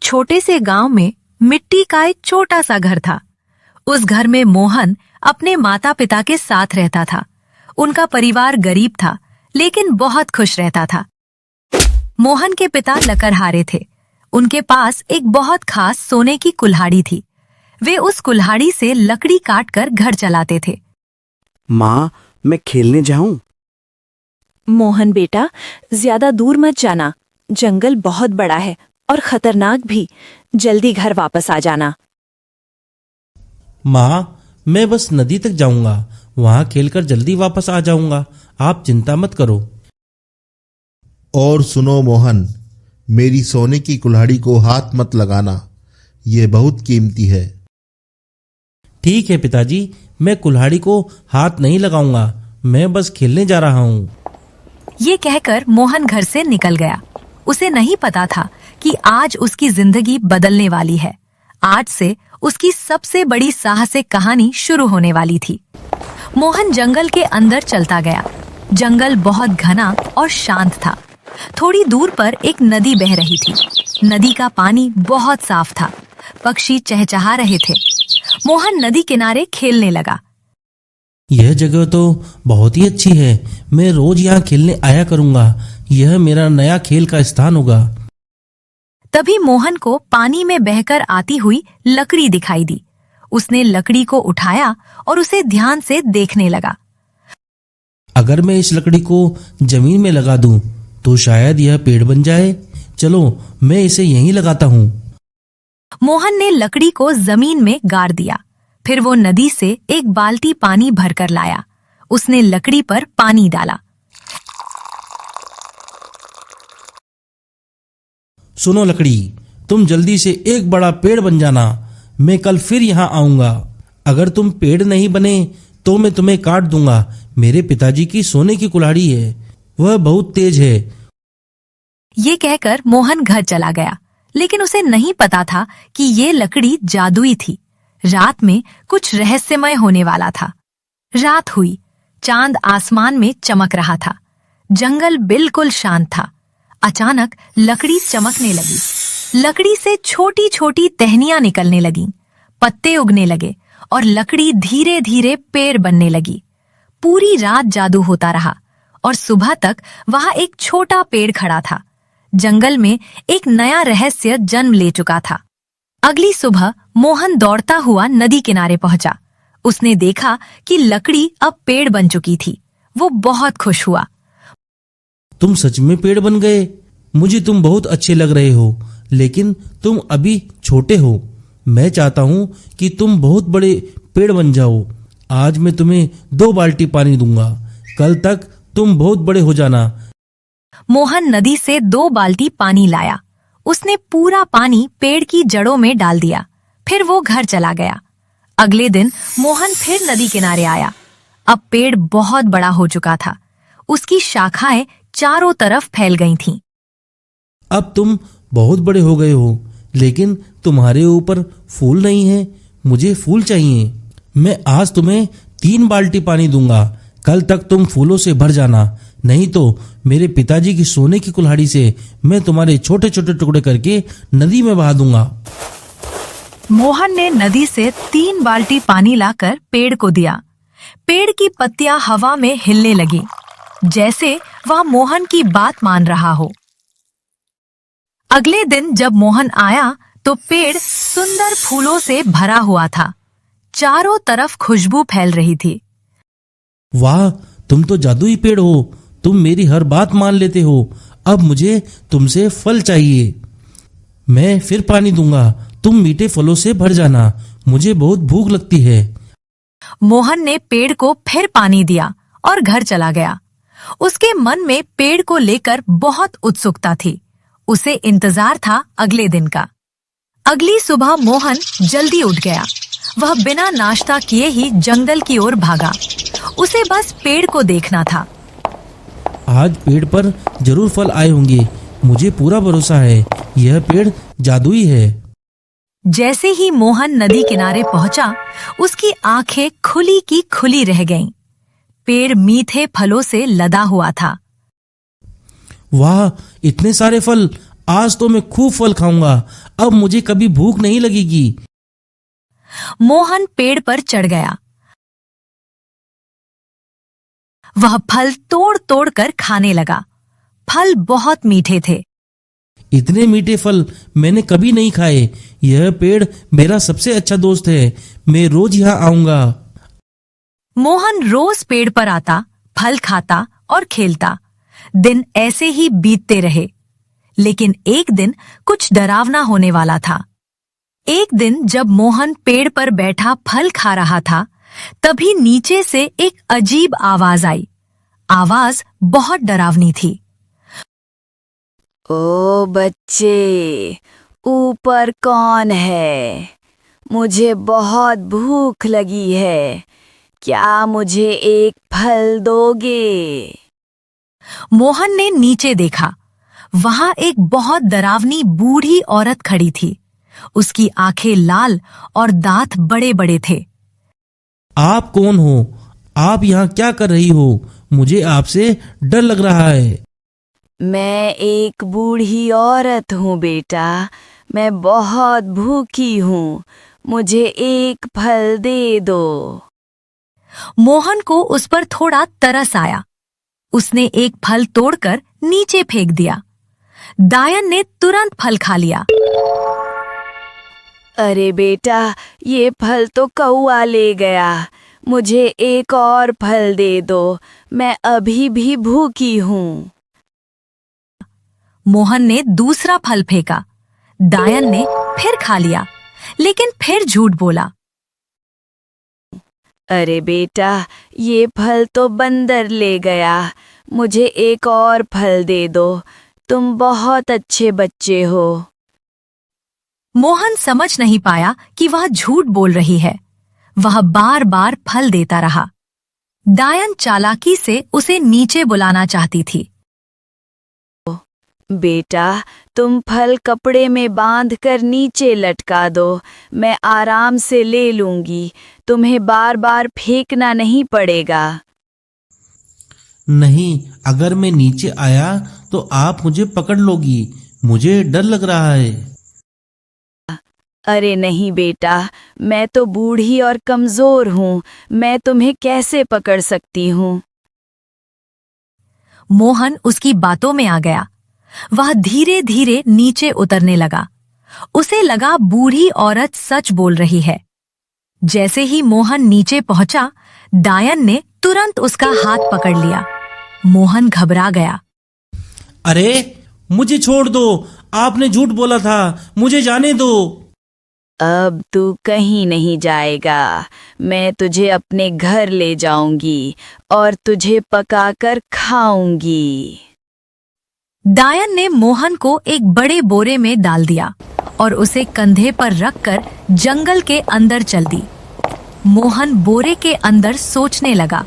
छोटे से गांव में मिट्टी का एक छोटा सा घर था। उस घर में मोहन अपने माता पिता के साथ रहता था। उनका परिवार गरीब था, लेकिन बहुत खुश रहता था। मोहन के पिता लकड़हारे थे। उनके पास एक बहुत खास सोने की कुल्हाड़ी थी। वे उस कुल्हाड़ी से लकड़ी काटकर घर चलाते थे। माँ, मैं खेलने जाऊं? मोहन बेटा, ज्यादा दूर मत जाना। जंगल बहुत बड़ा है और खतरनाक भी। जल्दी घर वापस आ जाना। माँ, मैं बस नदी तक जाऊंगा, वहां खेलकर जल्दी वापस आ जाऊंगा। आप चिंता मत करो। और सुनो मोहन, मेरी सोने की कुल्हाड़ी को हाथ मत लगाना, यह बहुत कीमती है। ठीक है पिताजी, मैं कुल्हाड़ी को हाथ नहीं लगाऊंगा। मैं बस खेलने जा रहा हूँ। ये कहकर मोहन घर से निकल गया। उसे नहीं पता था कि आज उसकी जिंदगी बदलने वाली है। आज से उसकी सबसे बड़ी साहसिक कहानी शुरू होने वाली थी। मोहन जंगल के अंदर चलता गया। जंगल बहुत घना और शांत था। थोड़ी दूर पर एक नदी बह रही थी। नदी का पानी बहुत साफ था। पक्षी चहचहा रहे थे। मोहन नदी किनारे खेलने लगा। यह जगह तो बहुत ही अच्छी है। मैं रोज यहाँ खेलने आया करूंगा। यह मेरा नया खेल का स्थान होगा। तभी मोहन को पानी में बहकर आती हुई लकड़ी दिखाई दी। उसने लकड़ी को उठाया और उसे ध्यान से देखने लगा। अगर मैं इस लकड़ी को जमीन में लगा दूं, तो शायद यह पेड़ बन जाए। चलो, मैं इसे यहीं लगाता हूँ। मोहन ने लकड़ी को जमीन में गाड़ दिया। फिर वो नदी से एक बाल्टी पानी भरकर लाया। उसने लकड़ी पर पानी डाला। सुनो लकड़ी, तुम जल्दी से एक बड़ा पेड़ बन जाना। मैं कल फिर यहाँ आऊंगा। अगर तुम पेड़ नहीं बने तो मैं तुम्हें काट दूंगा। मेरे पिताजी की सोने की कुल्हाड़ी है, वह बहुत तेज है। ये कहकर मोहन घर चला गया, लेकिन उसे नहीं पता था कि ये लकड़ी जादुई थी। रात में कुछ रहस्यमय होने वाला था। रात हुई। चांद आसमान में चमक रहा था। जंगल बिल्कुल शांत था। अचानक लकड़ी चमकने लगी। लकड़ी से छोटी छोटी टहनियां निकलने लगीं, पत्ते उगने लगे और लकड़ी धीरे धीरे पेड़ बनने लगी। पूरी रात जादू होता रहा और सुबह तक वहां एक छोटा पेड़ खड़ा था। जंगल में एक नया रहस्य जन्म ले चुका था। अगली सुबह मोहन दौड़ता हुआ नदी किनारे पहुंचा। उसने देखा कि लकड़ी अब पेड़ बन चुकी थी। वो बहुत खुश हुआ। तुम सच में पेड़ बन गए। मुझे तुम बहुत अच्छे लग रहे हो, लेकिन तुम अभी छोटे हो। मैं चाहता हूँ कि तुम बहुत बड़े पेड़ बन जाओ। आज मैं तुम्हें 2 बाल्टी पानी दूंगा। कल तक तुम बहुत बड़े हो जाना। मोहन नदी से 2 बाल्टी पानी लाया। उसने पूरा पानी पेड़ की जड़ों में डाल दिया। फिर वो घर चला गया। अगले दिन मोहन फिर नदी किनारे आया। अब पेड़ बहुत बड़ा हो चुका था। उसकी शाखाएं चारों तरफ फैल गई थीं। अब तुम बहुत बड़े हो गए हो, लेकिन तुम्हारे ऊपर फूल नहीं है। मुझे फूल चाहिए। मैं आज तुम्हें 3 बाल्टी पानी दूंगा। कल तक तुम फूलों से भर जाना, नहीं तो मेरे पिताजी की सोने की कुल्हाड़ी से मैं तुम्हारे छोटे छोटे टुकड़े करके नदी में बहा दूंगा। मोहन ने नदी से 3 बाल्टी पानी लाकर पेड़ को दिया। पेड़ की पत्तियां हवा में हिलने लगी, जैसे वह मोहन की बात मान रहा हो। अगले दिन जब मोहन आया तो पेड़ सुंदर फूलों से भरा हुआ था। चारों तरफ खुशबू फैल रही थी। वाह, तुम तो जादुई पेड़ हो। तुम मेरी हर बात मान लेते हो। अब मुझे तुमसे फल चाहिए। मैं फिर पानी दूंगा। तुम मीठे फलों से भर जाना। मुझे बहुत भूख लगती है। मोहन ने पेड़ को फिर पानी दिया और घर चला गया। उसके मन में पेड़ को लेकर बहुत उत्सुकता थी। उसे इंतजार था अगले दिन का। अगली सुबह मोहन जल्दी उठ गया। वह बिना नाश्ता किए ही जंगल की ओर भागा। उसे बस पेड़ को देखना था। आज पेड़ पर जरूर फल आए होंगे। मुझे पूरा भरोसा है, यह पेड़ जादुई है। जैसे ही मोहन नदी किनारे पहुंचा, उसकी आंखें खुली की खुली रह गईं। पेड़ मीठे फलों से लदा हुआ था। वाह, इतने सारे फल। आज तो मैं खूब फल खाऊंगा। अब मुझे कभी भूख नहीं लगेगी। मोहन पेड़ पर चढ़ गया। वह फल तोड़ तोड़ कर खाने लगा। फल बहुत मीठे थे। इतने मीठे फल मैंने कभी नहीं खाए। यह पेड़ मेरा सबसे अच्छा दोस्त है। मैं रोज यहाँ आऊंगा। मोहन रोज पेड़ पर आता, फल खाता और खेलता। दिन ऐसे ही बीतते रहे। लेकिन एक दिन कुछ डरावना होने वाला था। एक दिन जब मोहन पेड़ पर बैठा फल खा रहा था, तभी नीचे से एक अजीब आवाज आई। आवाज बहुत डरावनी थी। ओ बच्चे, ऊपर कौन है? मुझे बहुत भूख लगी है। क्या मुझे एक फल दोगे? मोहन ने नीचे देखा। वहां एक बहुत डरावनी बूढ़ी औरत खड़ी थी। उसकी आंखें लाल और दांत बड़े बड़े थे। आप कौन हो? आप यहाँ क्या कर रही हो? मुझे आपसे डर लग रहा है। मैं एक बूढ़ी औरत हूँ बेटा। मैं बहुत भूखी हूँ। मुझे एक फल दे दो। मोहन को उस पर थोड़ा तरस आया। उसने एक फल तोड़कर नीचे फेंक दिया। दायन ने तुरंत फल खा लिया। अरे बेटा, ये फल तो कौआ ले गया। मुझे एक और फल दे दो। मैं अभी भी भूखी हूँ। मोहन ने दूसरा फल फेंका। दायन ने फिर खा लिया, लेकिन फिर झूठ बोला। अरे बेटा, ये फल तो बंदर ले गया। मुझे एक और फल दे दो। तुम बहुत अच्छे बच्चे हो। मोहन समझ नहीं पाया कि वह झूठ बोल रही है। वह बार बार फल देता रहा। दायन चालाकी से उसे नीचे बुलाना चाहती थी। बेटा, तुम फल कपड़े में बांध कर नीचे लटका दो। मैं आराम से ले लूंगी। तुम्हें बार बार फेंकना नहीं पड़ेगा। नहीं, अगर मैं नीचे आया तो आप मुझे पकड़ लोगी। मुझे डर लग रहा है। अरे नहीं बेटा, मैं तो बूढ़ी और कमजोर हूँ। मैं तुम्हें कैसे पकड़ सकती हूँ? मोहन उसकी बातों में आ गया। वह धीरे धीरे नीचे उतरने लगा। उसे लगा बूढ़ी औरत सच बोल रही है। जैसे ही मोहन नीचे पहुंचा, दायन ने तुरंत उसका हाथ पकड़ लिया। मोहन घबरा गया। अरे, मुझे छोड़ दो। आपने झूठ बोला था। मुझे जाने दो। अब तू कहीं नहीं जाएगा। मैं तुझे अपने घर ले जाऊंगी और तुझे पकाकर खाऊंगी। दायन ने मोहन को एक बड़े बोरे में डाल दिया और उसे कंधे पर रखकर जंगल के अंदर चल दी। मोहन बोरे के अंदर सोचने लगा।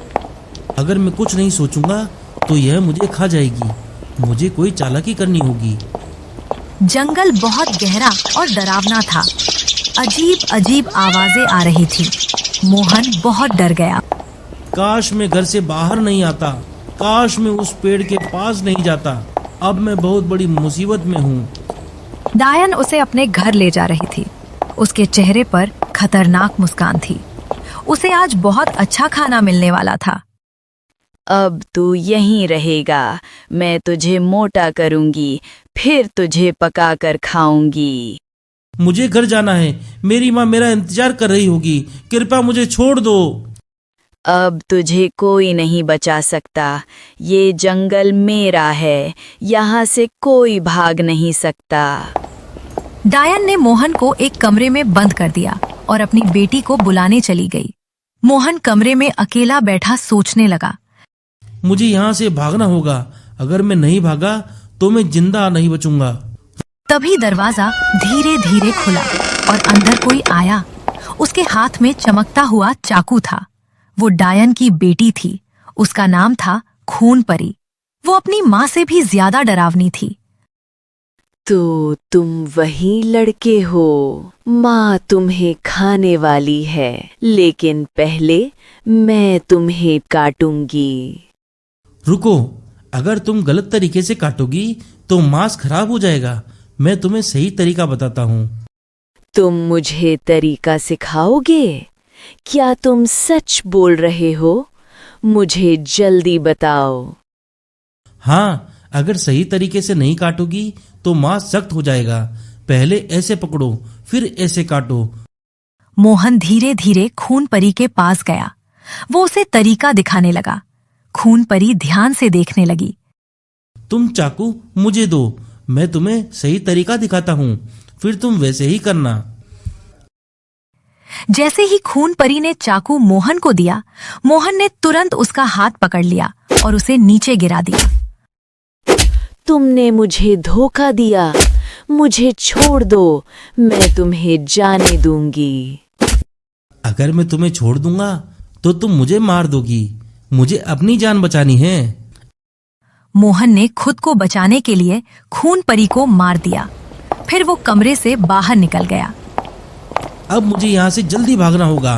अगर मैं कुछ नहीं सोचूंगा तो यह मुझे खा जाएगी। मुझे कोई चालाकी करनी होगी। जंगल बहुत गहरा और डरावना था। अजीब अजीब आवाजें आ रही थी। मोहन बहुत डर गया। काश मैं घर से बाहर नहीं आता। काश मैं उस पेड़ के पास नहीं जाता। अब मैं बहुत बड़ी मुसीबत में हूँ। दायन उसे अपने घर ले जा रही थी। उसके चेहरे पर खतरनाक मुस्कान थी। उसे आज बहुत अच्छा खाना मिलने वाला था। अब तू यहीं रहेगा। मैं तुझे मोटा करूंगी, फिर तुझे पकाकर खाऊंगी। मुझे घर जाना है। मेरी माँ मेरा इंतजार कर रही होगी। कृपया मुझे छोड़ दो। अब तुझे कोई नहीं बचा सकता। ये जंगल मेरा है। यहाँ से कोई भाग नहीं सकता। दायन ने मोहन को एक कमरे में बंद कर दिया और अपनी बेटी को बुलाने चली गई। मोहन कमरे में अकेला बैठा सोचने लगा। मुझे यहाँ से भागना होगा। अगर मैं नहीं भागा तो मैं जिंदा नहीं बचूंगा। तभी दरवाजा धीरे धीरे खुला और अंदर कोई आया। उसके हाथ में चमकता हुआ चाकू था। वो दायन की बेटी थी। उसका नाम था खून परी। वो अपनी माँ से भी ज्यादा डरावनी थी। तो तुम वही लड़के हो। माँ तुम्हें खाने वाली है, लेकिन पहले मैं तुम्हें काटूंगी। रुको, अगर तुम गलत तरीके से काटोगी तो मांस खराब हो जाएगा। मैं तुम्हें सही तरीका बताता हूँ। तुम मुझे तरीका सिखाओगे? क्या तुम सच बोल रहे हो? मुझे जल्दी बताओ। हाँ, अगर सही तरीके से नहीं काटोगी तो मांस सख्त हो जाएगा। पहले ऐसे पकड़ो, फिर ऐसे काटो। मोहन धीरे धीरे खून परी के पास गया। वो उसे तरीका दिखाने लगा। खून परी ध्यान से देखने लगी। तुम चाकू मुझे दो, मैं तुम्हें सही तरीका दिखाता हूँ, फिर तुम वैसे ही करना। जैसे ही खून परी ने चाकू मोहन को दिया, मोहन ने तुरंत उसका हाथ पकड़ लिया और उसे नीचे गिरा दिया। तुमने मुझे धोखा दिया। मुझे छोड़ दो, मैं तुम्हें जाने दूंगी। अगर मैं तुम्हें छोड़ दूंगा तो तुम मुझे मार दोगी। मुझे अपनी जान बचानी है। मोहन ने खुद को बचाने के लिए खून परी को मार दिया। फिर वो कमरे से बाहर निकल गया। अब मुझे यहाँ से जल्दी भागना होगा।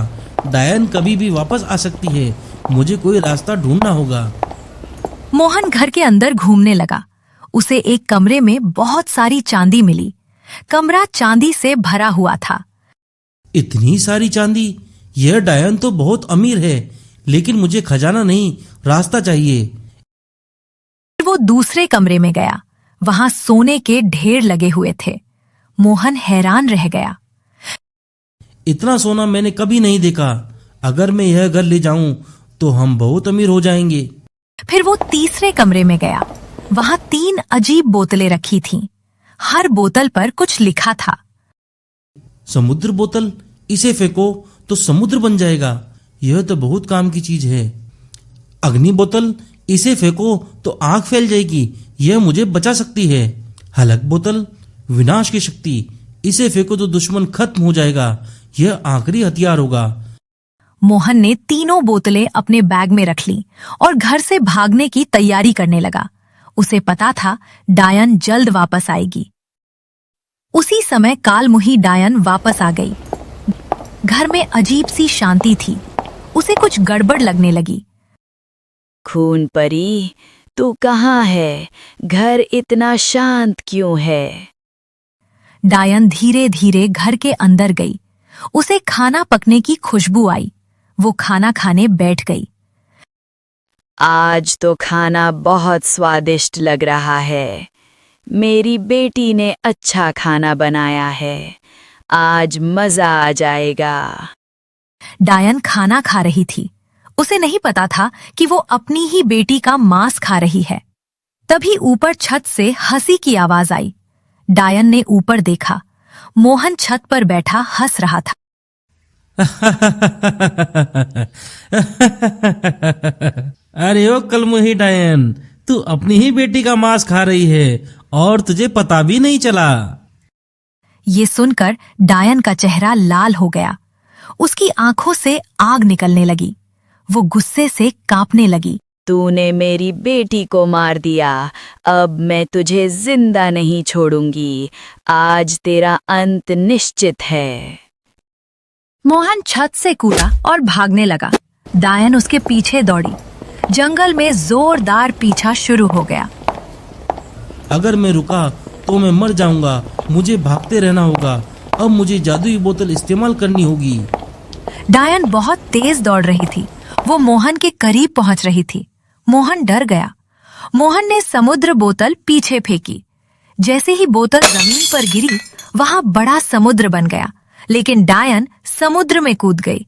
डायन कभी भी वापस आ सकती है। मुझे कोई रास्ता ढूंढना होगा। मोहन घर के अंदर घूमने लगा। उसे एक कमरे में बहुत सारी चांदी मिली। कमरा चांदी से भरा हुआ था। इतनी सारी चांदी! यह डायन तो बहुत अमीर है, लेकिन मुझे खजाना नहीं, रास्ता चाहिए। फिर वो दूसरे कमरे में गया। वहां सोने के ढेर लगे हुए थे। मोहन हैरान रह गया। इतना सोना मैंने कभी नहीं देखा। अगर मैं यह घर ले जाऊं तो हम बहुत अमीर हो जाएंगे। फिर वो तीसरे कमरे में गया। वहां 3 अजीब बोतलें रखी थीं। हर बोतल पर कुछ लिखा था। समुद्र बोतल, इसे फेंको तो समुद्र बन जाएगा। यह तो बहुत काम की चीज है। अग्नि बोतल, इसे फेंको तो आग फैल जाएगी। यह मुझे बचा सकती है। हलक बोतल, विनाश की शक्ति, इसे फेंको तो दुश्मन खत्म हो जाएगा। यह आखिरी हथियार होगा। मोहन ने तीनों बोतलें अपने बैग में रख लीं और घर से भागने की तैयारी करने लगा। उसे पता था डायन जल्द वापस आएगी। उसी समय कालमुही डायन वापस आ गई। घर में अजीब सी शांति थी। उसे कुछ गड़बड़ लगने लगी। खून परी, तू कहाँ है? घर इतना शांत क्यों है? डायन धीरे धीरे घर के अंदर गई। उसे खाना पकने की खुशबू आई। वो खाना खाने बैठ गई। आज तो खाना बहुत स्वादिष्ट लग रहा है। मेरी बेटी ने अच्छा खाना बनाया है। आज मजा आ जाएगा। डायन खाना खा रही थी। उसे नहीं पता था कि वो अपनी ही बेटी का मांस खा रही है। तभी ऊपर छत से हंसी की आवाज आई। डायन ने ऊपर देखा। मोहन छत पर बैठा हंस रहा था। अरे ओ कलमुही डायन, तू अपनी ही बेटी का मांस खा रही है और तुझे पता भी नहीं चला। ये सुनकर डायन का चेहरा लाल हो गया। उसकी आंखों से आग निकलने लगी। वो गुस्से से कांपने लगी। तूने मेरी बेटी को मार दिया। अब मैं तुझे जिंदा नहीं छोड़ूंगी। आज तेरा अंत निश्चित है। मोहन छत से कूदा और भागने लगा। डायन उसके पीछे दौड़ी। जंगल में जोरदार पीछा शुरू हो गया। अगर मैं रुका तो मैं मर जाऊंगा। मुझे भागते रहना होगा। अब मुझे जादुई बोतल इस्तेमाल करनी होगी। डायन बहुत तेज दौड़ रही थी। वो मोहन के करीब पहुंच रही थी। मोहन डर गया। मोहन ने समुद्र बोतल पीछे फेंकी। जैसे ही बोतल जमीन पर गिरी, वहां बड़ा समुद्र बन गया। लेकिन डायन समुद्र में कूद गई।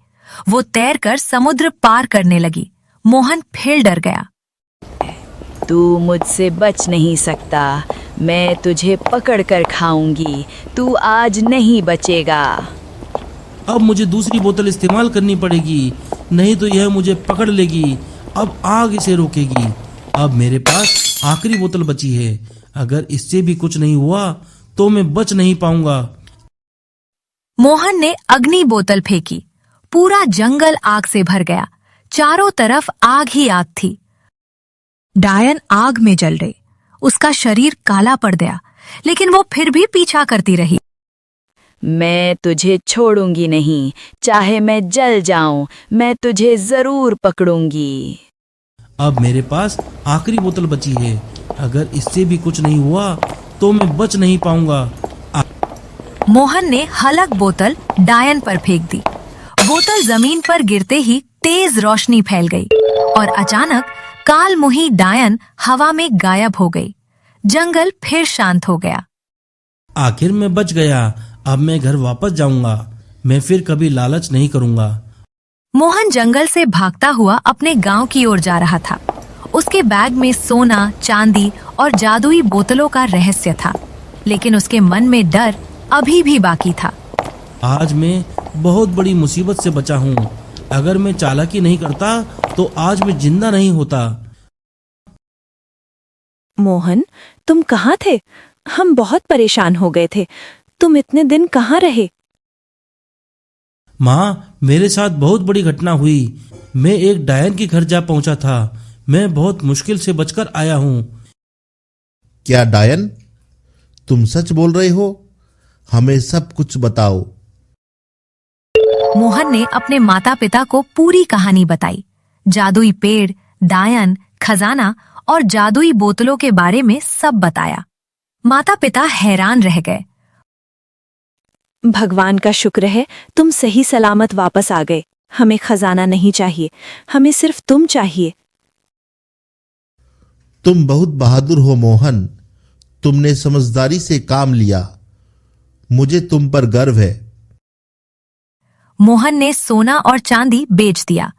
वो तैरकर समुद्र पार करने लगी। मोहन फिर डर गया। तू मुझसे बच नहीं सकता। मैं तुझे पकड़ कर खाऊंगी। तू आज नहीं बचेगा। अब मुझे दूसरी बोतल इस्तेमाल करनी पड़ेगी, नहीं तो यह मुझे पकड़ लेगी। अब आग इसे रोकेगी। अब मेरे पास आखिरी बोतल बची है। अगर इससे भी कुछ नहीं हुआ तो मैं बच नहीं पाऊंगा। मोहन ने अग्नि बोतल फेंकी। पूरा जंगल आग से भर गया। चारों तरफ आग ही आग थी। डायन आग में जल रही। उसका शरीर काला पड़ गया, लेकिन वो फिर भी पीछा करती रही। मैं तुझे छोड़ूंगी नहीं। चाहे मैं जल जाऊं, मैं तुझे जरूर पकड़ूंगी। अब मेरे पास आखिरी बोतल बची है। अगर इससे भी कुछ नहीं हुआ तो मैं बच नहीं पाऊंगा। मोहन ने हलक बोतल डायन पर फेंक दी। बोतल जमीन पर गिरते ही तेज रोशनी फैल गई और अचानक कालमुही डायन हवा में गायब हो गई। जंगल फिर शांत हो गया। आखिर मैं बच गया। अब मैं घर वापस जाऊंगा। मैं फिर कभी लालच नहीं करूंगा। मोहन जंगल से भागता हुआ अपने गांव की ओर जा रहा था। उसके बैग में सोना, चांदी और जादुई बोतलों का रहस्य था, लेकिन उसके मन में डर अभी भी बाकी था। आज मैं बहुत बड़ी मुसीबत से बचा हूँ। अगर मैं चालाकी नहीं करता तो आज मैं जिंदा नहीं होता। मोहन, तुम कहाँ थे? हम बहुत परेशान हो गए थे। तुम इतने दिन कहाँ रहे? माँ, मेरे साथ बहुत बड़ी घटना हुई। मैं एक डायन के घर जा पहुंचा था। मैं बहुत मुश्किल से बचकर आया हूँ। क्या डायन? तुम सच बोल रहे हो? हमें सब कुछ बताओ। मोहन ने अपने माता पिता को पूरी कहानी बताई। जादुई पेड़, डायन, खजाना और जादुई बोतलों के बारे में सब बताया। माता पिता हैरान रह गए। भगवान का शुक्र है तुम सही सलामत वापस आ गए। हमें खजाना नहीं चाहिए, हमें सिर्फ तुम चाहिए। तुम बहुत बहादुर हो मोहन। तुमने समझदारी से काम लिया। मुझे तुम पर गर्व है। मोहन ने सोना और चांदी बेच दिया।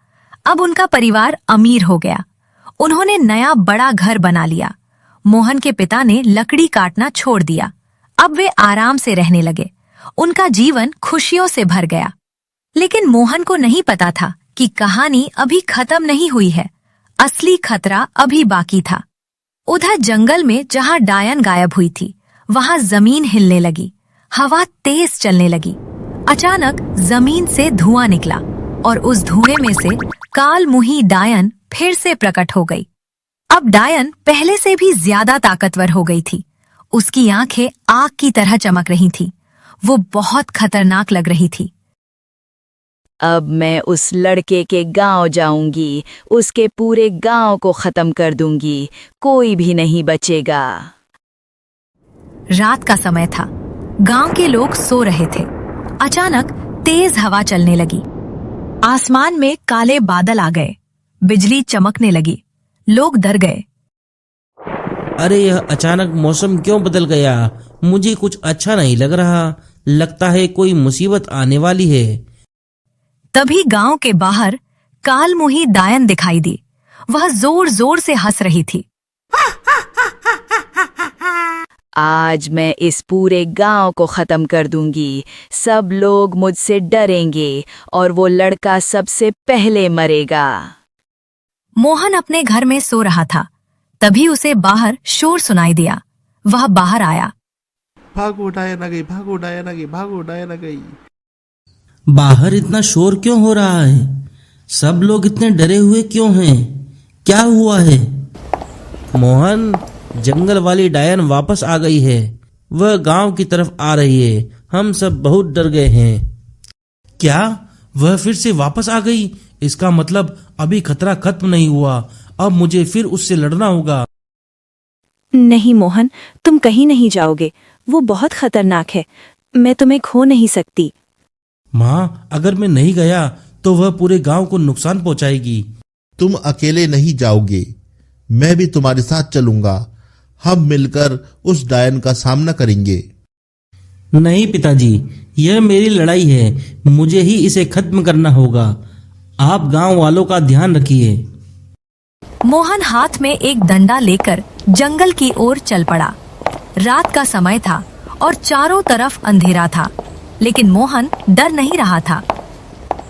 अब उनका परिवार अमीर हो गया। उन्होंने नया बड़ा घर बना लिया। मोहन के पिता ने लकड़ी काटना छोड़ दिया। अब वे आराम से रहने लगे। उनका जीवन खुशियों से भर गया। लेकिन मोहन को नहीं पता था कि कहानी अभी खत्म नहीं हुई है। असली खतरा अभी बाकी था। उधर जंगल में जहां डायन गायब हुई थी, वहां जमीन हिलने लगी। हवा तेज चलने लगी। अचानक जमीन से धुआं निकला और उस धुएं में से कालमुही डायन फिर से प्रकट हो गई। अब डायन पहले से भी ज्यादा ताकतवर हो गई थी। उसकी आंखें आग की तरह चमक रही थीं। वो बहुत खतरनाक लग रही थी। अब मैं उस लड़के के गांव जाऊंगी, उसके पूरे गांव को खत्म कर दूंगी, कोई भी नहीं बचेगा। रात का समय था। गांव के लोग सो रहे थे। अचानक तेज हवा चलने लगी। आसमान में काले बादल आ गए। बिजली चमकने लगी। लोग डर गए। अरे, यह अचानक मौसम क्यों बदल गया? मुझे कुछ अच्छा नहीं लग रहा। लगता है कोई मुसीबत आने वाली है। तभी गांव के बाहर कालमुही डायन दिखाई दी। वह जोर जोर से हंस रही थी। आज मैं इस पूरे गांव को खत्म कर दूंगी। सब लोग मुझसे डरेंगे और वो लड़का सबसे पहले मरेगा। मोहन अपने घर में सो रहा था। तभी उसे बाहर शोर सुनाई दिया। वह बाहर आया। भागो डायन आ गई, भागो डायन आ गई, भागो डायन आ गई। बाहर इतना शोर क्यों हो रहा है? सब लोग इतने डरे हुए क्यों हैं? क्या हुआ है? मोहन, जंगल वाली डायन वापस आ गई है। वह गांव की तरफ आ रही है। हम सब बहुत डर गए हैं। क्या वह फिर से वापस आ गई? इसका मतलब अभी खतरा खत्म नहीं हुआ। अब मुझे फिर उससे लड़ना होगा। नहीं मोहन, तुम कहीं नहीं जाओगे। वो बहुत खतरनाक है। मैं तुम्हें खो नहीं सकती। माँ, अगर मैं नहीं गया तो वह पूरे गांव को नुकसान पहुंचाएगी। तुम अकेले नहीं जाओगे, मैं भी तुम्हारे साथ चलूंगा। हम मिलकर उस डायन का सामना करेंगे। नहीं पिताजी, यह मेरी लड़ाई है। मुझे ही इसे खत्म करना होगा। आप गांव वालों का ध्यान रखिए। मोहन हाथ में एक डंडा लेकर जंगल की ओर चल पड़ा। रात का समय था और चारों तरफ अंधेरा था, लेकिन मोहन डर नहीं रहा था।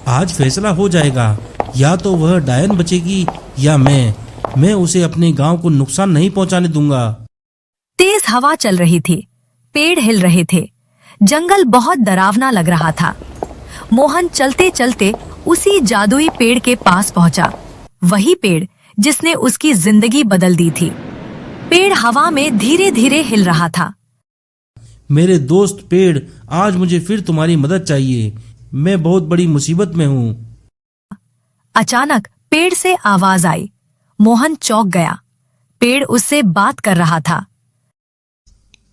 आज फैसला हो जाएगा। या तो वह डायन बचेगी या मैं उसे अपने गांव को नुकसान नहीं पहुंचाने दूंगा। तेज हवा चल रही थी। पेड़ हिल रहे थे। जंगल बहुत डरावना लग रहा था। मोहन चलते चलते उसी जादुई पेड़ के पास पहुंचा। वही पेड़ जिसने उसकी जिंदगी बदल दी थी। पेड़ हवा में धीरे धीरे हिल रहा था। मेरे दोस्त पेड़, आज मुझे फिर तुम्हारी मदद चाहिए। मैं बहुत बड़ी मुसीबत में हूँ। अचानक पेड़ से आवाज आई। मोहन चौंक गया। पेड़ उससे बात कर रहा था।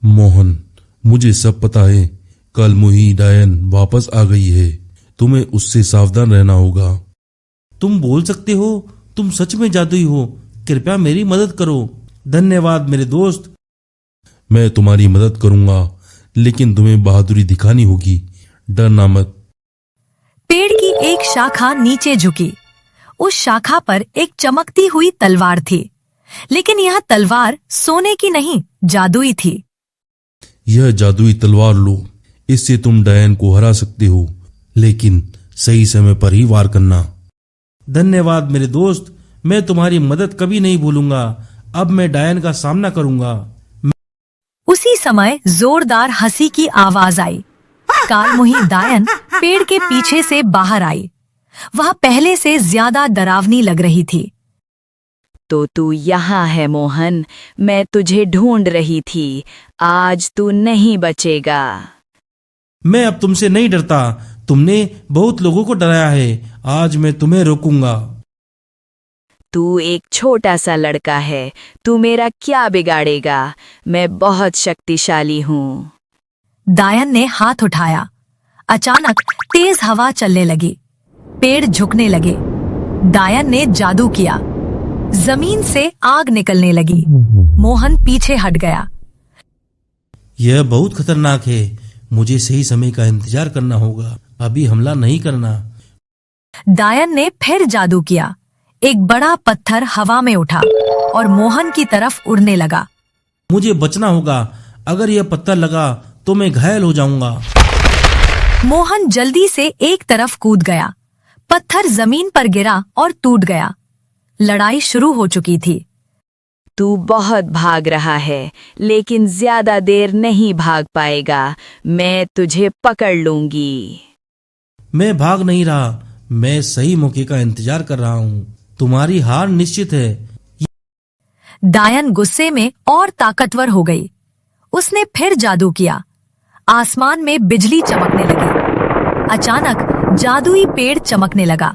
मोहन, मुझे सब पता है। कल मोही डायन वापस आ गई है। तुम्हें उससे सावधान रहना होगा। तुम बोल सकते हो, तुम सच में जादुई हो। कृपया मेरी मदद करो। धन्यवाद मेरे दोस्त। मैं तुम्हारी मदद करूंगा, लेकिन तुम्हें बहादुरी दिखानी होगी। डरना मत। पेड़ की एक शाखा नीचे झुकी। उस शाखा पर एक चमकती हुई तलवार थी, लेकिन यह तलवार सोने की नहीं, जादुई थी। यह जादुई तलवार लो। इससे तुम डायन को हरा सकते हो, लेकिन सही समय पर ही वार करना। धन्यवाद मेरे दोस्त। मैं तुम्हारी मदद कभी नहीं भूलूंगा। अब मैं डायन का सामना करूंगा। उसी समय जोरदार हंसी की आवाज आई। कालमुही डायन पेड़ के पीछे से बाहर आई। वह पहले से ज्यादा डरावनी लग रही थी। तो तू यहाँ है मोहन, मैं तुझे ढूंढ रही थी। आज तू नहीं बचेगा। मैं अब तुमसे नहीं डरता। तुमने बहुत लोगों को डराया है। आज मैं तुम्हें रोकूंगा। तू एक छोटा सा लड़का है, तू मेरा क्या बिगाड़ेगा? मैं बहुत शक्तिशाली हूँ। डायन ने हाथ उठाया। अचानक तेज हवा चलने लगी। पेड़ झुकने लगे। डायन ने जादू किया। जमीन से आग निकलने लगी। मोहन पीछे हट गया। यह बहुत खतरनाक है। मुझे सही समय का इंतजार करना होगा। अभी हमला नहीं करना। डायन ने फिर जादू किया। एक बड़ा पत्थर हवा में उठा और मोहन की तरफ उड़ने लगा। मुझे बचना होगा। अगर यह पत्थर लगा तो मैं घायल हो जाऊंगा। मोहन जल्दी से एक तरफ कूद गया। पत्थर जमीन पर गिरा और टूट गया। लड़ाई शुरू हो चुकी थी। तू बहुत भाग रहा है, लेकिन ज्यादा देर नहीं भाग पाएगा। मैं तुझे पकड़ लूंगी। मैं भाग नहीं रहा। मैं सही मौके का इंतजार कर रहा हूँ। तुम्हारी हार निश्चित है। डायन गुस्से में और ताकतवर हो गई। उसने फिर जादू किया। आसमान में बिजली चमकने लगी। अचानक जादुई पेड़ चमकने लगा।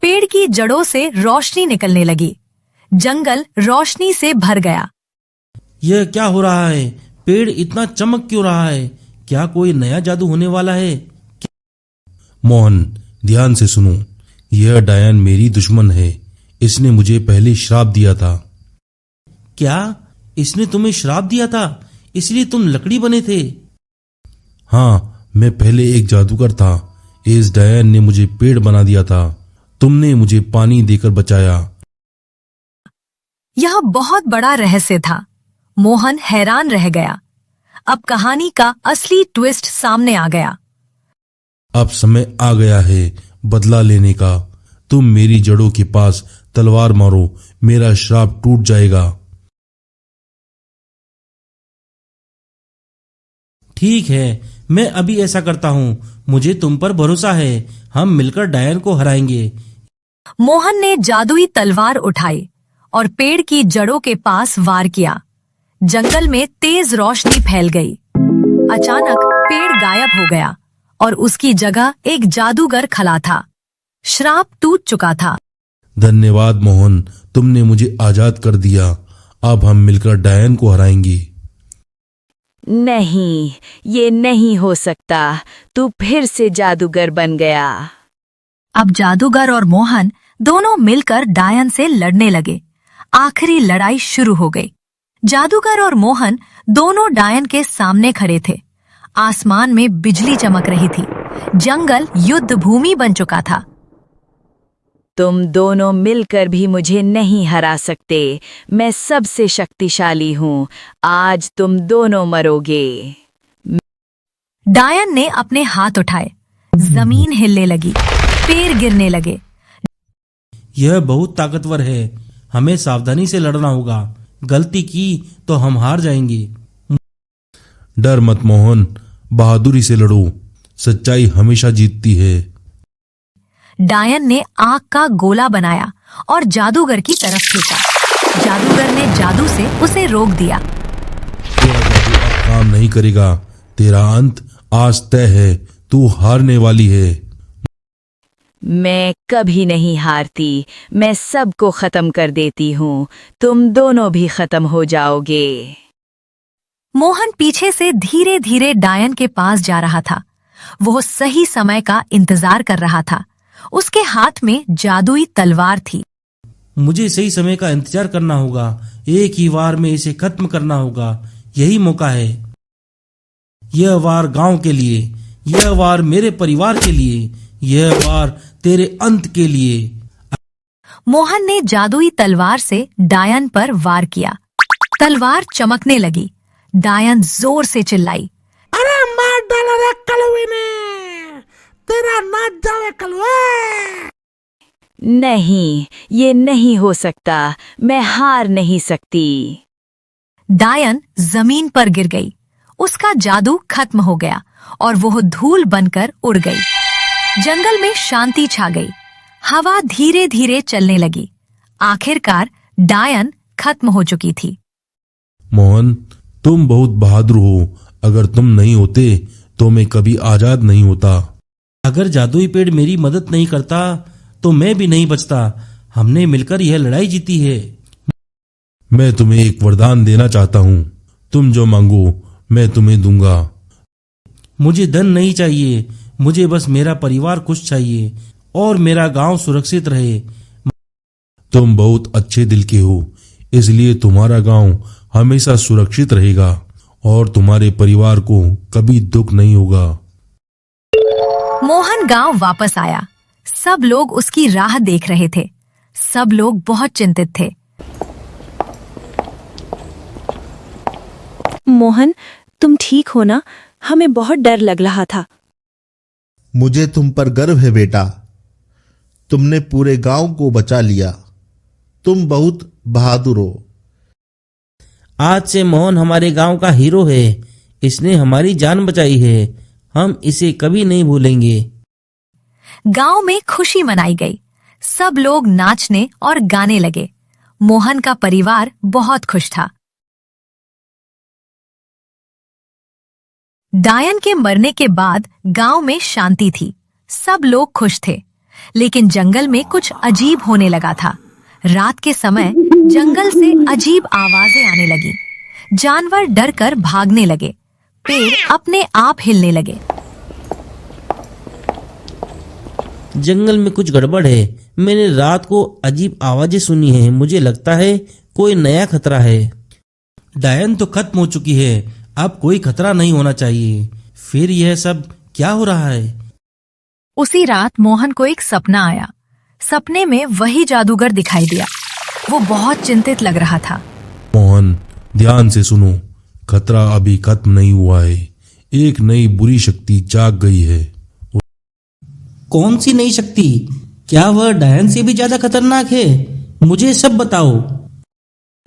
पेड़ की जड़ों से रोशनी निकलने लगी। जंगल रोशनी से भर गया। यह क्या हो रहा है? पेड़ इतना चमक क्यों रहा है? क्या कोई नया जादू होने वाला है? मोहन, ध्यान से सुनो। यह डायन मेरी दुश्मन है। इसने मुझे पहले श्राप दिया था। क्या? इसने तुम्हें श्राप दिया था? इसलिए तुम लकड़ी बने थे? हाँ, मैं पहले एक जादूगर था। इस डायन ने मुझे पेड़ बना दिया था। तुमने मुझे पानी देकर बचाया। यह बहुत बड़ा रहस्य था। मोहन हैरान रह गया। अब कहानी का असली ट्विस्ट सामने आ गया। अब समय आ गया है बदला लेने का। तुम मेरी जड़ों के पास तलवार मारो। मेरा श्राप टूट जाएगा। ठीक है, मैं अभी ऐसा करता हूँ। मुझे तुम पर भरोसा है। हम मिलकर डायन को हराएंगे। मोहन ने जादुई तलवार उठाई और पेड़ की जड़ों के पास वार किया। जंगल में तेज रोशनी फैल गई। अचानक पेड़ गायब हो गया और उसकी जगह एक जादूगर खड़ा था। श्राप टूट चुका था। धन्यवाद मोहन, तुमने मुझे आजाद कर दिया। अब हम मिलकर डायन को हराएंगे। नहीं, ये नहीं हो सकता। तू फिर से जादूगर बन गया। अब जादूगर और मोहन दोनों मिलकर डायन से लड़ने लगे। आखिरी लड़ाई शुरू हो गई। जादूगर और मोहन दोनों डायन के सामने खड़े थे। आसमान में बिजली चमक रही थी। जंगल युद्ध भूमि बन चुका था। तुम दोनों मिलकर भी मुझे नहीं हरा सकते। मैं सबसे शक्तिशाली हूँ। आज तुम दोनों मरोगे। डायन ने अपने हाथ उठाए। जमीन हिलने लगी। पेड़ गिरने लगे। यह बहुत ताकतवर है। हमें सावधानी से लड़ना होगा। गलती की तो हम हार जाएंगे। डर मत मोहन, बहादुरी से लड़ो। सच्चाई हमेशा जीतती है। डायन ने आग का गोला बनाया और जादूगर की तरफ फेंका। जादूगर ने जादू से उसे रोक दिया। तेरा जादू अब काम नहीं करेगा। तेरा अंत आज तय है। तू हारने वाली है। मैं कभी नहीं हारती, मैं सबको खत्म कर देती हूँ, तुम दोनों भी खत्म हो जाओगे। मोहन पीछे से धीरे धीरे डायन के पास जा रहा था। वो सही समय का इंतजार कर रहा था। उसके हाथ में जादुई तलवार थी। मुझे सही समय का इंतजार करना होगा, एक ही वार में इसे खत्म करना होगा। यही मौका है। यह वार गांव के लिए, यह वार मेरे परिवार के लिए, यह वार तेरे अंत के लिए। मोहन ने जादुई तलवार से डायन पर वार किया। तलवार चमकने लगी। डायन जोर से चिल्लाई, अरे मार डाला रे कलवे ने, तेरा नाच जावे कलवे। नहीं, ये नहीं हो सकता, मैं हार नहीं सकती। डायन जमीन पर गिर गई। उसका जादू खत्म हो गया और वो धूल बनकर उड़ गई। जंगल में शांति छा गई। हवा धीरे धीरे चलने लगी। आखिरकार डायन खत्म हो चुकी थी। मोहन, तुम बहुत बहादुर हो। अगर तुम नहीं होते तो मैं कभी आजाद नहीं होता। अगर जादुई पेड़ मेरी मदद नहीं करता तो मैं भी नहीं बचता। हमने मिलकर यह लड़ाई जीती है। मैं तुम्हें एक वरदान देना चाहता हूँ। तुम जो मांगो मैं तुम्हें दूंगा। मुझे धन नहीं चाहिए, मुझे बस मेरा परिवार खुश चाहिए और मेरा गांव सुरक्षित रहे। तुम बहुत अच्छे दिल के हो, इसलिए तुम्हारा गांव हमेशा सुरक्षित रहेगा और तुम्हारे परिवार को कभी दुख नहीं होगा। मोहन गांव वापस आया। सब लोग उसकी राह देख रहे थे। सब लोग बहुत चिंतित थे। मोहन, तुम ठीक हो ना? हमें बहुत डर लग रहा था। मुझे तुम पर गर्व है बेटा। तुमने पूरे गांव को बचा लिया। तुम बहुत बहादुर हो। आज से मोहन हमारे गांव का हीरो है। इसने हमारी जान बचाई है। हम इसे कभी नहीं भूलेंगे। गांव में खुशी मनाई गई। सब लोग नाचने और गाने लगे। मोहन का परिवार बहुत खुश था। डायन के मरने के बाद गांव में शांति थी। सब लोग खुश थे। लेकिन जंगल में कुछ अजीब होने लगा था। रात के समय जंगल से अजीब आवाजें आने लगी। जानवर डरकर भागने लगे। पेड़ अपने आप हिलने लगे। जंगल में कुछ गड़बड़ है। मैंने रात को अजीब आवाजें सुनी हैं। मुझे लगता है कोई नया खतरा है। डायन तो खत्म हो चुकी है। अब कोई खतरा नहीं होना चाहिए। फिर यह सब क्या हो रहा है? उसी रात मोहन को एक सपना आया। सपने में वही जादूगर दिखाई दिया। वो बहुत चिंतित लग रहा था। मोहन, ध्यान से सुनो। खतरा अभी खत्म नहीं हुआ है। एक नई बुरी शक्ति जाग गई है। कौन सी नई शक्ति? क्या वह डायन से भी ज्यादा खतरनाक है? मुझे सब बताओ।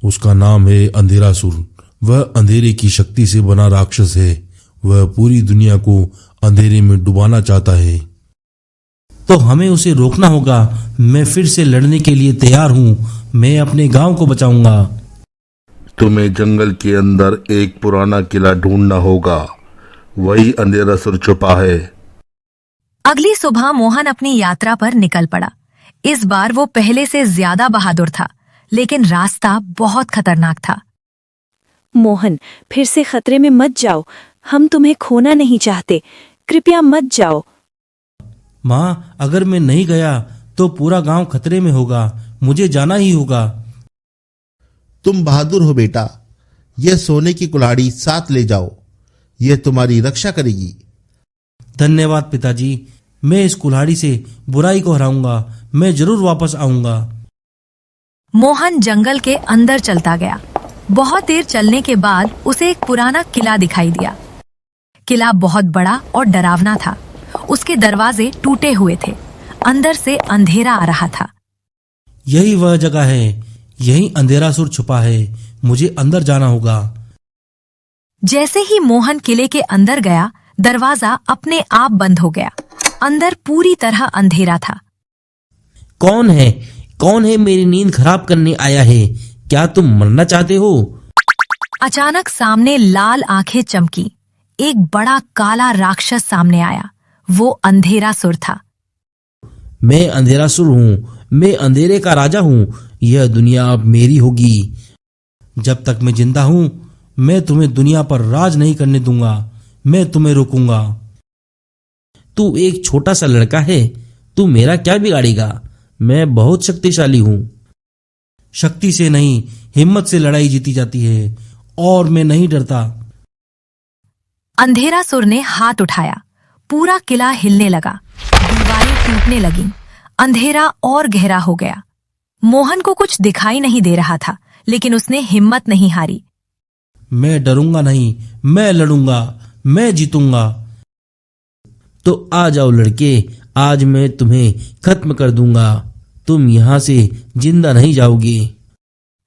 उसका नाम है अंधेरासुर। वह अंधेरे की शक्ति से बना राक्षस है। वह पूरी दुनिया को अंधेरे में डुबाना चाहता है। तो हमें उसे रोकना होगा। मैं फिर से लड़ने के लिए तैयार हूँ। मैं अपने गांव को बचाऊंगा। तुम्हें जंगल के अंदर एक पुराना किला ढूंढना होगा। वही अंधेरासुर छुपा है। अगली सुबह मोहन अपनी यात्रा पर निकल पड़ा। इस बार वो पहले से ज्यादा बहादुर था, लेकिन रास्ता बहुत खतरनाक था। मोहन, फिर से खतरे में मत जाओ। हम तुम्हें खोना नहीं चाहते। कृपया मत जाओ। माँ, अगर मैं नहीं गया तो पूरा गांव खतरे में होगा। मुझे जाना ही होगा। तुम बहादुर हो बेटा। यह सोने की कुल्हाड़ी साथ ले जाओ। यह तुम्हारी रक्षा करेगी। धन्यवाद पिताजी। मैं इस कुल्हाड़ी से बुराई को हराऊंगा। मैं जरूर वापस आऊंगा। मोहन जंगल के अंदर चलता गया। बहुत देर चलने के बाद उसे एक पुराना किला दिखाई दिया। किला बहुत बड़ा और डरावना था। उसके दरवाजे टूटे हुए थे। अंदर से अंधेरा आ रहा था। यही वह जगह है। यही अंधेरासुर छुपा है। मुझे अंदर जाना होगा। जैसे ही मोहन किले के अंदर गया, दरवाजा अपने आप बंद हो गया। अंदर पूरी तरह अंधेरा था। कौन है? कौन है मेरी नींद खराब करने आया है? क्या तुम मरना चाहते हो? अचानक सामने लाल आंखें चमकी। एक बड़ा काला राक्षस सामने आया। वो अंधेरासुर था। मैं अंधेरासुर हूँ, मैं अंधेरे का राजा हूँ। यह दुनिया अब मेरी होगी। जब तक मैं जिंदा हूँ मैं तुम्हें दुनिया पर राज नहीं करने दूंगा। मैं तुम्हें रोकूंगा। तू एक छोटा सा लड़का है, तू मेरा क्या बिगाड़ेगा? मैं बहुत शक्तिशाली हूँ। शक्ति से नहीं, हिम्मत से लड़ाई जीती जाती है और मैं नहीं डरता। अंधेरासुर ने हाथ उठाया। पूरा किला हिलने लगा, दीवारें टूटने लगीं, अंधेरा और गहरा हो गया। मोहन को कुछ दिखाई नहीं दे रहा था, लेकिन उसने हिम्मत नहीं हारी। मैं डरूंगा नहीं, मैं लड़ूंगा, मैं जीतूंगा। तो आ जाओ लड़के, आज मैं तुम्हें खत्म कर दूंगा। तुम यहां से जिंदा नहीं जाओगे।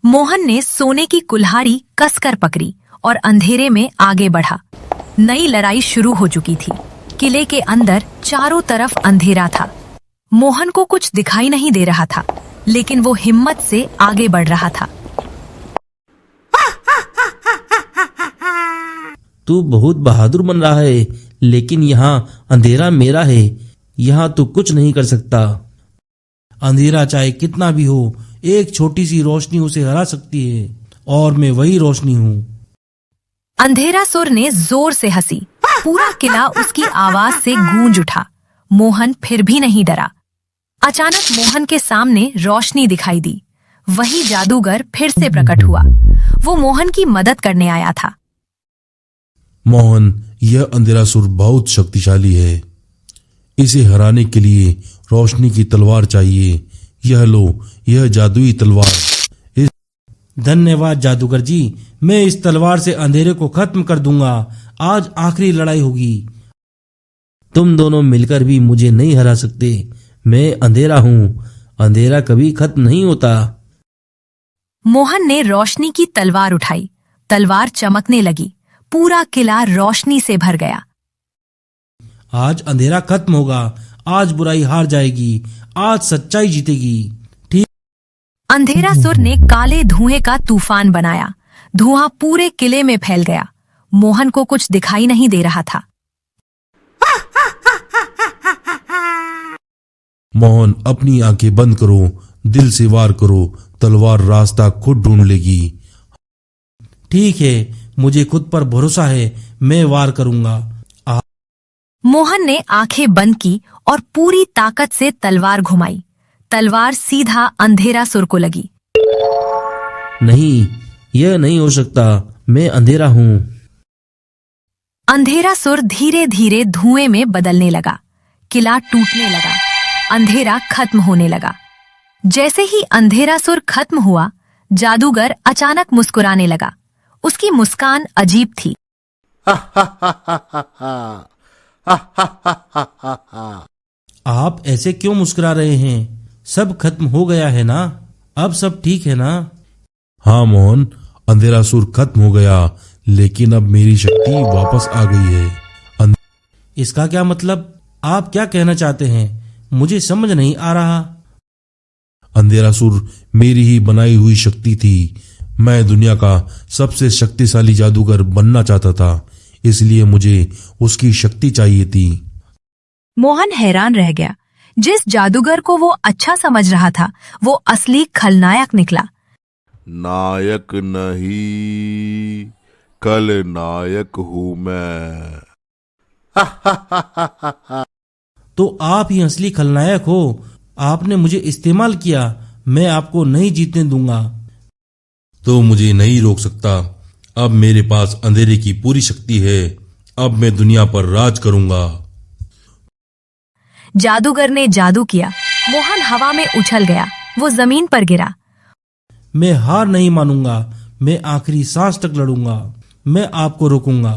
मोहन ने सोने की कुल्हाड़ी कसकर पकड़ी और अंधेरे में आगे बढ़ा। नई लड़ाई शुरू हो चुकी थी। किले के अंदर चारों तरफ अंधेरा था। मोहन को कुछ दिखाई नहीं दे रहा था, लेकिन वो हिम्मत से आगे बढ़ रहा था। तू बहुत बहादुर बन रहा है, लेकिन यहाँ अंधेरा मेरा है। यहाँ तू कुछ नहीं कर सकता। अंधेरा चाहे कितना भी हो, एक छोटी सी रोशनी उसे हरा सकती है, और मैं वही रोशनी हूँ। अंधेरासुर ने जोर से हंसी। पूरा किला उसकी आवाज से गूंज उठा। मोहन फिर भी नहीं डरा। अचानक मोहन के सामने रोशनी दिखाई दी। वही जादूगर फिर से प्रकट हुआ। वो मोहन की मदद करने आया था। मोहन, यह अंधेरासुर बहुत शक्तिशाली है। इसे हराने के लिए रोशनी की तलवार चाहिए। यह लो, यह जादुई तलवार। धन्यवाद जादूगर जी, मैं इस तलवार से अंधेरे को खत्म कर दूंगा। आज आखिरी लड़ाई होगी। तुम दोनों मिलकर भी मुझे नहीं हरा सकते। मैं अंधेरा हूँ, अंधेरा कभी खत्म नहीं होता। मोहन ने रोशनी की तलवार उठाई। तलवार चमकने लगी। पूरा किला रोशनी से भर गया। आज अंधेरा खत्म होगा। आज बुराई हार जाएगी। आज सच्चाई जीतेगी। ठीक। अंधेरासुर ने काले धुएं का तूफान बनाया। धुआं पूरे किले में फैल गया। मोहन को कुछ दिखाई नहीं दे रहा था। मोहन, अपनी आंखें बंद करो, दिल से वार करो, तलवार रास्ता खुद ढूंढ लेगी। ठीक है, मुझे खुद पर भरोसा है, मैं वार करूंगा। मोहन ने आंखें बंद की और पूरी ताकत से तलवार घुमाई। तलवार सीधा अंधेरासुर को लगी। नहीं, यह नहीं हो सकता। मैं अंधेरा हूँ। अंधेरासुर धीरे धीरे धुएं में बदलने लगा। किला टूटने लगा। अंधेरा खत्म होने लगा। जैसे ही अंधेरासुर खत्म हुआ, जादूगर अचानक मुस्कुराने लगा। उसकी मुस्कान अजीब थी। आप ऐसे क्यों मुस्कुरा रहे हैं? सब खत्म हो गया है ना? अब सब ठीक है ना? हाँ मोहन, अंधेरासुर खत्म हो गया, लेकिन अब मेरी शक्ति वापस आ गई है। इसका क्या मतलब? आप क्या कहना चाहते हैं? मुझे समझ नहीं आ रहा। अंधेरासुर मेरी ही बनाई हुई शक्ति थी। मैं दुनिया का सबसे शक्तिशाली जादूगर बनना चाहता था, इसलिए मुझे उसकी शक्ति चाहिए थी। मोहन हैरान रह गया। जिस जादूगर को वो अच्छा समझ रहा था, वो असली खलनायक निकला। नायक नहीं, कल नायक हूं मैं। तो आप ही असली खलनायक हो। आपने मुझे इस्तेमाल किया। मैं आपको नहीं जीतने दूंगा। तो मुझे नहीं रोक सकता। अब मेरे पास अंधेरे की पूरी शक्ति है। अब मैं दुनिया पर राज करूंगा। जादूगर ने जादू किया। मोहन हवा में उछल गया। वो जमीन पर गिरा। मैं हार नहीं मानूंगा। मैं आखिरी सांस तक लड़ूंगा। मैं आपको रोकूंगा।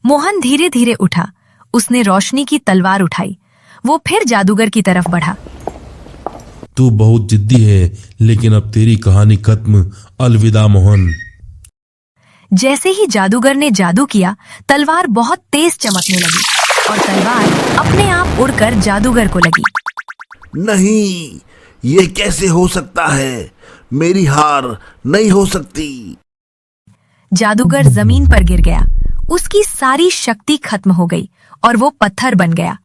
मोहन धीरे धीरे उठा। उसने रोशनी की तलवार उठाई। वो फिर जादूगर की तरफ बढ़ा। तू बहुत जिद्दी है, लेकिन अब तेरी कहानी खत्म। अलविदा मोहन। जैसे ही जादूगर ने जादू किया, तलवार बहुत तेज चमकने लगी और तलवार अपने आप उड़कर जादूगर को लगी। नहीं, ये कैसे हो सकता है? मेरी हार नहीं हो सकती। जादूगर जमीन पर गिर गया। उसकी सारी शक्ति खत्म हो गई और वो पत्थर बन गया।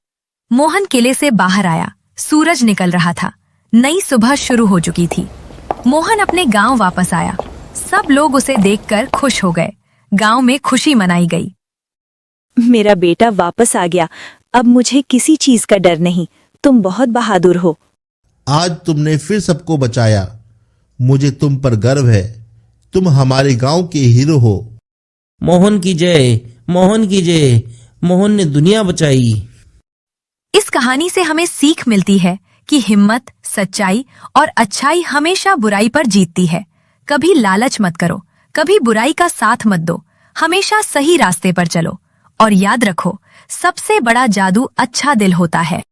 मोहन किले से बाहर आया। सूरज निकल रहा था। नई सुबह शुरू हो चुकी थी। मोहन अपने गांव वापस आया। सब लोग उसे देखकर खुश हो गए। गांव में खुशी मनाई गई। मेरा बेटा वापस आ गया। अब मुझे किसी चीज का डर नहीं। तुम बहुत बहादुर हो। आज तुमने फिर सबको बचाया। मुझे तुम पर गर्व है। तुम हमारे गांव के हीरो हो। मोहन की जय, मोहन की जय। मोहन ने दुनिया बचाई। इस कहानी से हमें सीख मिलती है कि हिम्मत, सच्चाई और अच्छाई हमेशा बुराई पर जीतती है। कभी लालच मत करो, कभी बुराई का साथ मत दो। हमेशा सही रास्ते पर चलो और याद रखो, सबसे बड़ा जादू अच्छा दिल होता है।